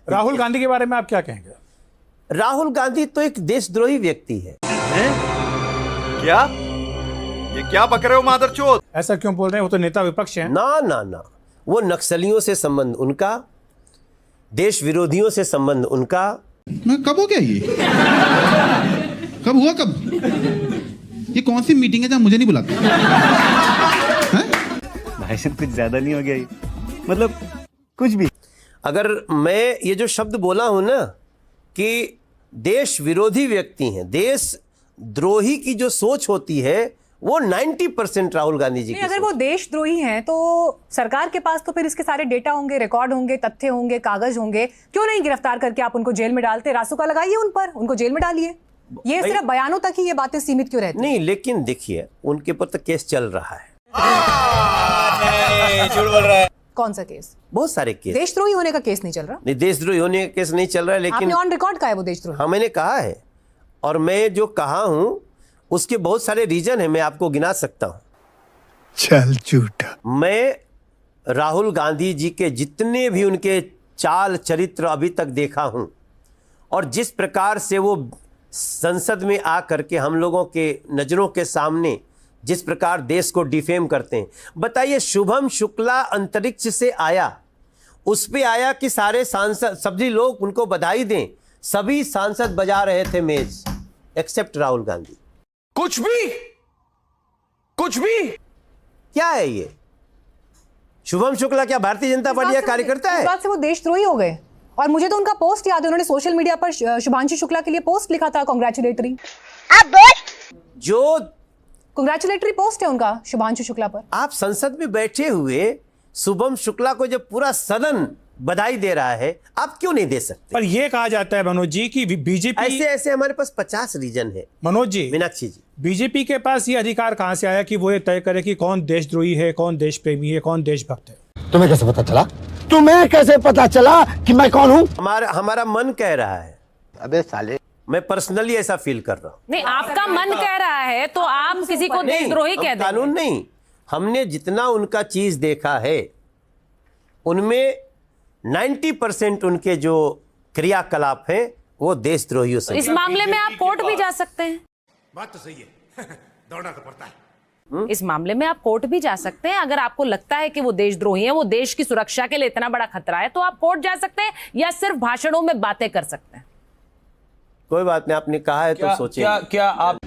राहुल गांधी के बारे में आप क्या कहेंगे? राहुल गांधी तो एक देशद्रोही व्यक्ति है। क्या? ये क्या बक रहे हो मादरचोद? ऐसा क्यों बोल रहे हैं? वो तो नेता विपक्ष हैं। ना ना ना, वो नक्सलियों से संबंध उनका, देश विरोधियों से संबंध उनका। मैं कब हो गया ये? कब हुआ कब? ये कौन सी मीटिंग है जहां मुझे नहीं बुलाते? भाई साहब कुछ ज्यादा नहीं हो गया ये? मतलब कुछ भी। अगर मैं ये जो शब्द बोला हूं ना कि देश विरोधी व्यक्ति हैं, देश द्रोही की जो सोच होती है वो 90% राहुल गांधी जी की। अगर वो देशद्रोही हैं तो सरकार के पास तो फिर इसके सारे डेटा होंगे, रिकॉर्ड होंगे, तथ्य होंगे, कागज होंगे। क्यों नहीं गिरफ्तार करके आप उनको जेल में डालते? रासुका लगाइए उन पर, उनको जेल में डालिए। ये सिर्फ बयानों तक ही ये बातें सीमित क्यों रहती? नहीं, लेकिन देखिए उनके ऊपर तो केस चल रहा है। झूठ बोल रहा है। कौन सा केस? बहुत सारे केस। देशद्रोही होने का केस नहीं चल रहा। नहीं, देशद्रोही होने का केस नहीं चल रहा है, लेकिन आपने ऑन रिकॉर्ड कहा है वो देशद्रोही। हाँ, मैंने कहा है, और मैं जो कहा हूं उसके बहुत सारे रीजन है, मैं आपको गिना सकता हूं। चल झूठा। मैं राहुल गांधी जी के जितने भी उनके चाल चरित्र अभी तक देखा हूं, और जिस प्रकार से वो संसद में आ करके हम लोगों के नज़रों के सामने जिस प्रकार देश को डिफेम करते हैं। बताइए, शुभम शुक्ला अंतरिक्ष से आया, उस पे आया कि सारे सांसद, सभी लोग उनको बधाई दें, सभी सांसद बजा रहे थे मेज, एक्सेप्ट राहुल गांधी। कुछ भी क्या है ये? शुभम शुक्ला क्या भारतीय जनता पार्टी का कार्यकर्ता है? इस बात से वो देशद्रोही हो गए। और मुझे तो उनका पोस्ट याद है, उन्होंने सोशल मीडिया पर शुभांशु शुक्ला के लिए पोस्ट लिखा था, कांग्रेचुलेटरी। जो कांग्रेचुलेटरी पोस्ट है उनका शुभांशु शुक्ला पर। आप संसद में बैठे हुए शुभम शुक्ला को जब पूरा सदन बधाई दे रहा है, आप क्यों नहीं दे सकते? पर यह कहा जाता है मनोज जी कि बीजेपी, ऐसे ऐसे हमारे पास 50 रीजन है। मनोज जी, मीनाक्षी जी, बीजेपी के पास ये अधिकार कहां से आया कि वो ये तय करे कि कौन देशद्रोही है, कौन देश प्रेमी है, कौन देशभक्त है? तुम्हें कैसे पता चला? तुम्हें कैसे पता चला कि मैं कौन हूँ? हमारा मन कह रहा है। अबे साले, मैं पर्सनली ऐसा फील कर रहा हूँ। नहीं, आपका मन कह रहा है तो आप किसी को देशद्रोही कह देंगे? कानून नहीं, हमने जितना उनका चीज देखा है उनमें 90% उनके जो क्रियाकलाप हैं वो देशद्रोहियों से। इस मामले में आप कोर्ट भी जा सकते हैं। बात तो सही है। दौड़ना तो पड़ता है। इस मामले में आप कोर्ट भी जा सकते हैं। अगर आपको लगता है कि वो देशद्रोही है, वो देश की सुरक्षा के लिए इतना बड़ा खतरा है, तो आप कोर्ट जा सकते हैं, या सिर्फ भाषणों में बातें कर सकते हैं। कोई बात नहीं, आपने कहा है तो सोचिए। क्या आप